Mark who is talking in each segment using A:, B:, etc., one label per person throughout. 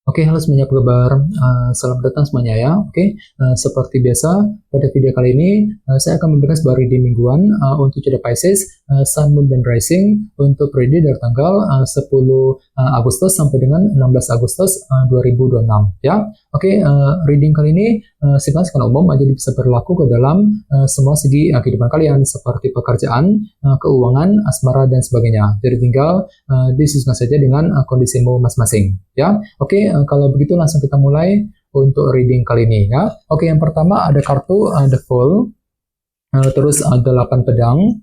A: Oke, halo semuanya, apa kabar? Selamat datang semuanya ya. Oke, seperti biasa pada video kali ini saya akan memberikan sebuah reading mingguan untuk zodiak Pisces, Sun, Moon, dan Rising untuk periode dari tanggal 10 Agustus sampai dengan 16 Agustus 2026 ya. Oke, reading kali ini sifatnya secara umum, jadi bisa berlaku ke dalam semua segi kehidupan kalian seperti pekerjaan, keuangan, asmara, dan sebagainya. Jadi tinggal disesuaikan saja dengan kondisimu masing-masing ya. Oke, kalau begitu langsung kita mulai untuk reading kali ini ya. Oke, yang pertama ada kartu The Fool, terus 8 pedang,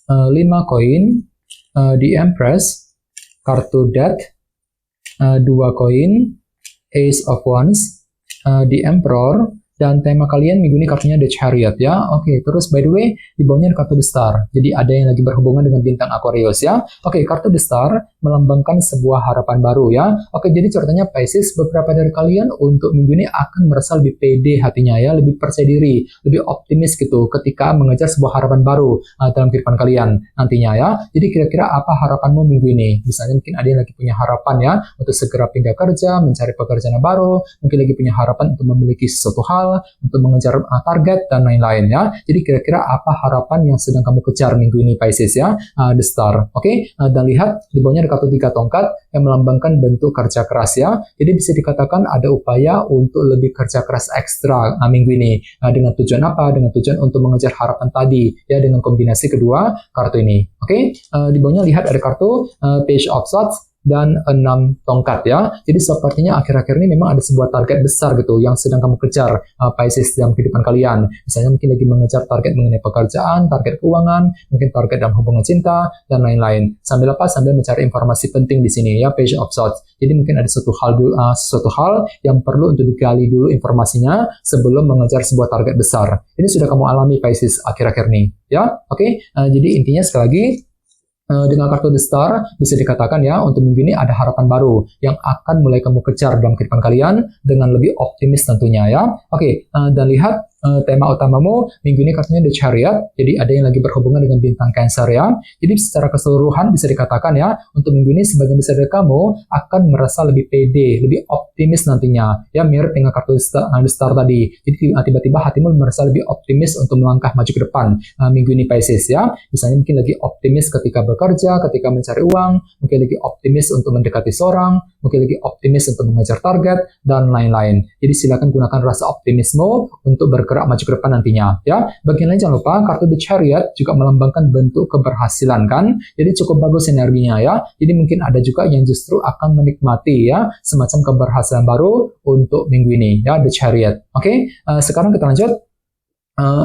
A: 5 koin, The Empress, kartu Death, 2 koin, Ace of Wands, The Emperor, dan tema kalian minggu ini kartunya The Chariot ya. Oke, terus by the way di bawahnya ada kartu The Star. Jadi ada yang lagi berhubungan dengan bintang Aquarius ya. Oke, kartu The Star melambangkan sebuah harapan baru ya. Oke, jadi ceritanya Pisces, beberapa dari kalian untuk minggu ini akan merasa lebih pede hatinya ya, lebih percaya diri, lebih optimis gitu ketika mengejar sebuah harapan baru dalam kehidupan kalian nantinya ya. Jadi kira-kira apa harapanmu minggu ini? Misalnya mungkin ada yang lagi punya harapan ya untuk segera pindah kerja, mencari pekerjaan yang baru, mungkin lagi punya harapan untuk memiliki sesuatu hal, untuk mengejar target dan lain-lain ya. Jadi kira-kira apa harapan yang sedang kamu kejar minggu ini Pisces ya, The Star. Oke, dan lihat di bawahnya ada kartu 3 tongkat yang melambangkan bentuk kerja keras ya. Jadi bisa dikatakan ada upaya untuk lebih kerja keras ekstra minggu ini. Dengan tujuan apa? Dengan tujuan untuk mengejar harapan tadi ya, dengan kombinasi kedua kartu ini. Oke, di bawahnya lihat ada kartu Page of Swords dan 6 tongkat ya. Jadi sepertinya akhir-akhir ini memang ada sebuah target besar gitu yang sedang kamu kejar Pisces dalam kehidupan kalian. Misalnya mungkin lagi mengejar target mengenai pekerjaan, target keuangan, mungkin target dalam hubungan cinta dan lain-lain. Sambil apa? Sambil mencari informasi penting di sini ya, Page of Swords. Jadi mungkin ada sesuatu hal yang perlu untuk digali dulu informasinya sebelum mengejar sebuah target besar. Ini sudah kamu alami Pisces akhir-akhir ini ya. Oke, jadi intinya sekali lagi dengan kartu The Star bisa dikatakan ya, untuk minggu ini ada harapan baru yang akan mulai kamu kejar dalam kehidupan kalian dengan lebih optimis tentunya ya. Oke, dan lihat tema utamamu minggu ini kartunya The Chariot. Jadi ada yang lagi berhubungan dengan bintang Cancer ya. Jadi secara keseluruhan bisa dikatakan ya, untuk minggu ini sebagian besar dari kamu akan merasa lebih pede, lebih optimis nantinya ya, mirip dengan kartu The Star tadi. Jadi tiba-tiba hatimu merasa lebih optimis untuk melangkah maju ke depan minggu ini Pisces ya. Misalnya mungkin lagi optimis ketika bekerja, ketika mencari uang, mungkin lagi optimis untuk mendekati seorang, mungkin lagi optimis untuk mengejar target dan lain-lain. Jadi silakan gunakan rasa optimisme untuk bergerak maju ke depan nantinya ya. Bagian lain jangan lupa kartu The Chariot juga melambangkan bentuk keberhasilan kan. Jadi cukup bagus energinya ya. Jadi mungkin ada juga yang justru akan menikmati ya semacam keberhasilan baru untuk minggu ini ya, The Chariot. Oke, sekarang kita lanjut.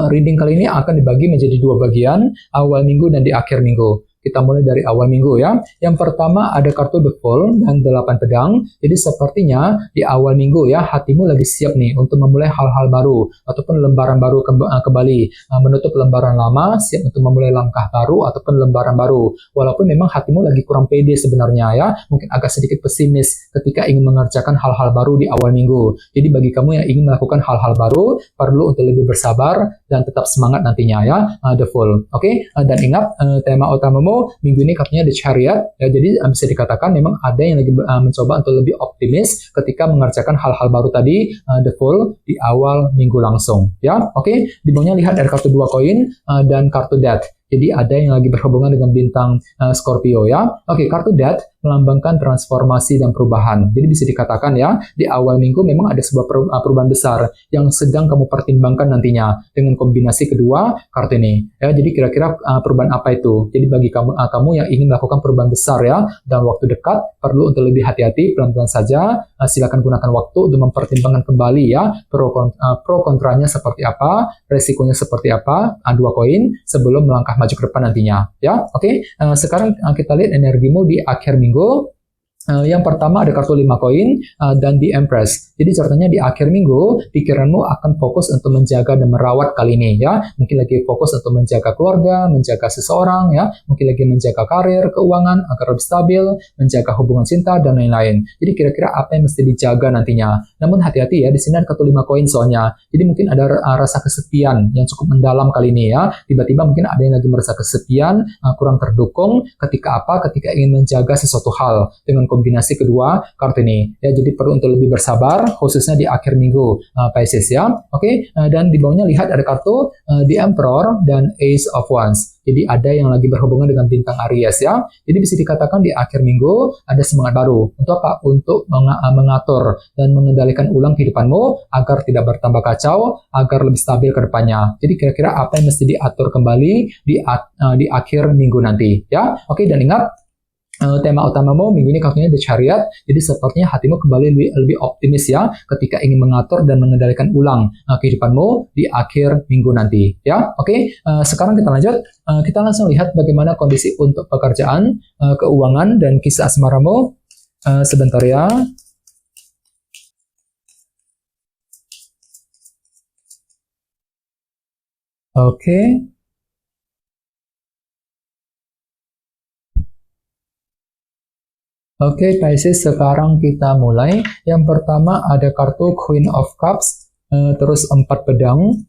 A: Reading kali ini akan dibagi menjadi 2 bagian, awal minggu dan di akhir minggu. Kita mulai dari awal minggu ya. Yang pertama ada kartu The Fool dan 8 pedang. Jadi sepertinya di awal minggu ya, hatimu lagi siap nih untuk memulai hal-hal baru ataupun lembaran baru kembali, menutup lembaran lama, siap untuk memulai langkah baru ataupun lembaran baru. Walaupun memang hatimu lagi kurang pede sebenarnya ya, mungkin agak sedikit pesimis ketika ingin mengerjakan hal-hal baru di awal minggu. Jadi bagi kamu yang ingin melakukan hal-hal baru, perlu untuk lebih bersabar dan tetap semangat nantinya ya, The Fool. Oke, dan ingat tema utamamu minggu ini kartunya The Chariot ya. Jadi bisa dikatakan memang ada yang lagi mencoba untuk lebih optimis ketika mengerjakan hal-hal baru tadi, The Fool, di awal minggu langsung ya. Oke, di bawahnya lihat ada kartu 2 koin dan kartu Death. Jadi ada yang lagi berhubungan dengan bintang Scorpio ya. Oke, kartu Death melambangkan transformasi dan perubahan. Jadi bisa dikatakan ya, di awal minggu memang ada sebuah perubahan besar yang sedang kamu pertimbangkan nantinya dengan kombinasi kedua kartu ini. Ya, jadi kira-kira perubahan apa itu? Jadi bagi kamu yang ingin melakukan perubahan besar ya dalam waktu dekat, perlu untuk lebih hati-hati, pelan-pelan saja. Silakan gunakan waktu untuk mempertimbangkan kembali ya pro kontranya seperti apa, resikonya seperti apa, 2 koin sebelum melangkah maju ke depan nantinya ya. Oke, sekarang kita lihat energimu di akhir minggu. Yang pertama ada kartu 5 koin dan The Empress. Jadi ceritanya di akhir minggu pikiranmu akan fokus untuk menjaga dan merawat kali ini ya. Mungkin lagi fokus untuk menjaga keluarga, menjaga seseorang ya. Mungkin lagi menjaga karir, keuangan agar lebih stabil, menjaga hubungan cinta dan lain-lain. Jadi kira-kira apa yang mesti dijaga nantinya. Namun hati-hati ya, di sini ada kartu 5 koin soalnya. Jadi mungkin ada rasa kesepian yang cukup mendalam kali ini ya. Tiba-tiba mungkin ada yang lagi merasa kesepian, kurang terdukung ketika ingin menjaga sesuatu hal dengan kombinasi kedua kartu ini. Ya, jadi perlu untuk lebih bersabar, khususnya di akhir minggu Pisces ya. Oke, dan di bawahnya lihat ada kartu The Emperor dan Ace of Wands. Jadi ada yang lagi berhubungan dengan bintang Aries ya. Jadi bisa dikatakan di akhir minggu ada semangat baru. Untuk apa? Untuk mengatur dan mengendalikan ulang kehidupanmu agar tidak bertambah kacau, agar lebih stabil ke depannya. Jadi kira-kira apa yang mesti diatur kembali di akhir minggu nanti ya. Oke, dan ingat tema utamamu minggu ini kartunya The Chariot, jadi sepertinya hatimu kembali lebih optimis ya ketika ingin mengatur dan mengendalikan ulang kehidupanmu di akhir minggu nanti ya. Oke, sekarang kita lanjut, kita langsung lihat bagaimana kondisi untuk pekerjaan, keuangan, dan kisah asmaramu. Sebentar ya. Oke. Oke, Pisces, sekarang kita mulai. Yang pertama ada kartu Queen of Cups, terus 4 pedang,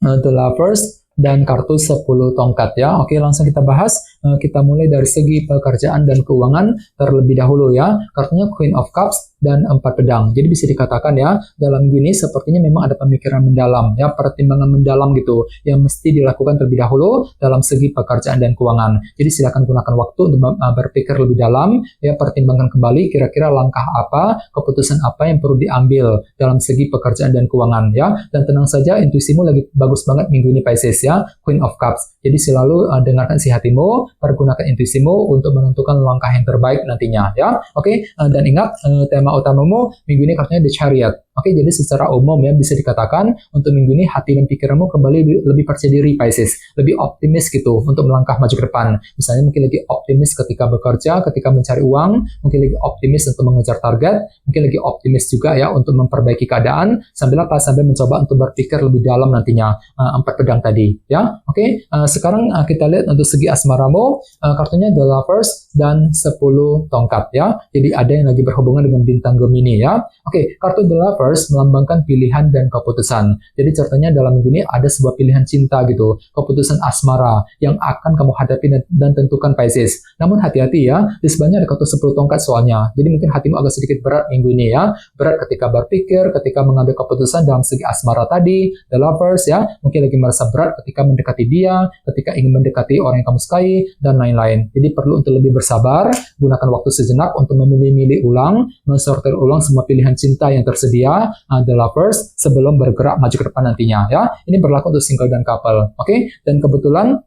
A: The Lovers, dan kartu 10 tongkat ya. Oke, langsung kita bahas. Kita mulai dari segi pekerjaan dan keuangan terlebih dahulu ya. Kartunya Queen of Cups dan 4 pedang. Jadi bisa dikatakan ya, dalam minggu ini sepertinya memang ada pemikiran mendalam ya, pertimbangan mendalam gitu yang mesti dilakukan terlebih dahulu dalam segi pekerjaan dan keuangan. Jadi silakan gunakan waktu untuk berpikir lebih dalam ya, pertimbangkan kembali kira-kira langkah apa, keputusan apa yang perlu diambil dalam segi pekerjaan dan keuangan ya. Dan tenang saja, intuisimu lagi bagus banget minggu ini Pisces ya, Queen of Cups. Jadi selalu dengarkan si hatimu, pergunakan intuisimu untuk menentukan langkah yang terbaik nantinya ya. Oke, dan ingat tema utamamu minggu ini kartunya The Chariot. Oke, jadi secara umum ya bisa dikatakan untuk minggu ini hati dan pikiranmu kembali lebih percaya diri Pisces, lebih optimis gitu untuk melangkah maju ke depan. Misalnya mungkin lagi optimis ketika bekerja, ketika mencari uang, mungkin lagi optimis untuk mengejar target, mungkin lagi optimis juga ya untuk memperbaiki keadaan, sambil apa? Sambil mencoba untuk berpikir lebih dalam nantinya 4 pedang tadi ya. Oke, sekarang kita lihat untuk segi asmaramu, kartunya The Lovers dan 10 tongkat ya. Jadi ada yang lagi berhubungan dengan bintang Gemini ya. Oke, kartu The Lovers melambangkan pilihan dan keputusan. Jadi ceritanya dalam minggu ini ada sebuah pilihan cinta gitu, keputusan asmara yang akan kamu hadapi dan tentukan Pisces. Namun hati-hati ya, di sebelahnya ada kartu 10 tongkat soalnya. Jadi mungkin hatimu agak sedikit berat minggu ini ya. Berat ketika berpikir, ketika mengambil keputusan dalam segi asmara tadi, The Lovers ya. Mungkin lagi merasa berat ketika mendekati dia, ketika ingin mendekati orang yang kamu sukai, dan lain-lain. Jadi perlu untuk lebih bersabar, gunakan waktu sejenak untuk memilih-milih ulang, mensortir ulang semua pilihan cinta yang tersedia, The Lovers, sebelum bergerak maju ke depan nantinya ya. Ini berlaku untuk single dan couple. Oke, dan kebetulan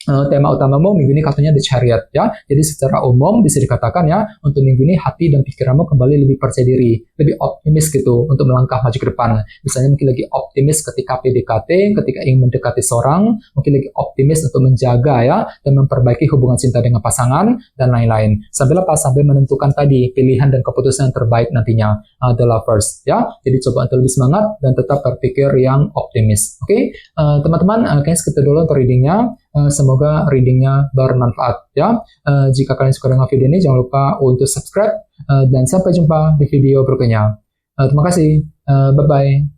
A: tema utamamu minggu ini kartunya The Chariot ya. Jadi secara umum bisa dikatakan ya, untuk minggu ini hati dan pikiranmu kembali lebih percaya diri, lebih optimis gitu untuk melangkah maju ke depan. Misalnya mungkin lagi optimis ketika PDKT, ketika ingin mendekati seorang, mungkin lagi optimis untuk menjaga ya dan memperbaiki hubungan cinta dengan pasangan dan lain-lain. Sambil apa? Sambil menentukan tadi pilihan dan keputusan yang terbaik nantinya, The Lovers ya. Jadi coba untuk lebih semangat dan tetap berpikir yang optimis. Oke, teman-teman, kayaknya segitu dulu untuk readingnya. Semoga readingnya bermanfaat ya. Jika kalian suka dengan video ini, jangan lupa untuk subscribe, dan sampai jumpa di video berikutnya. Terima kasih. Bye-bye.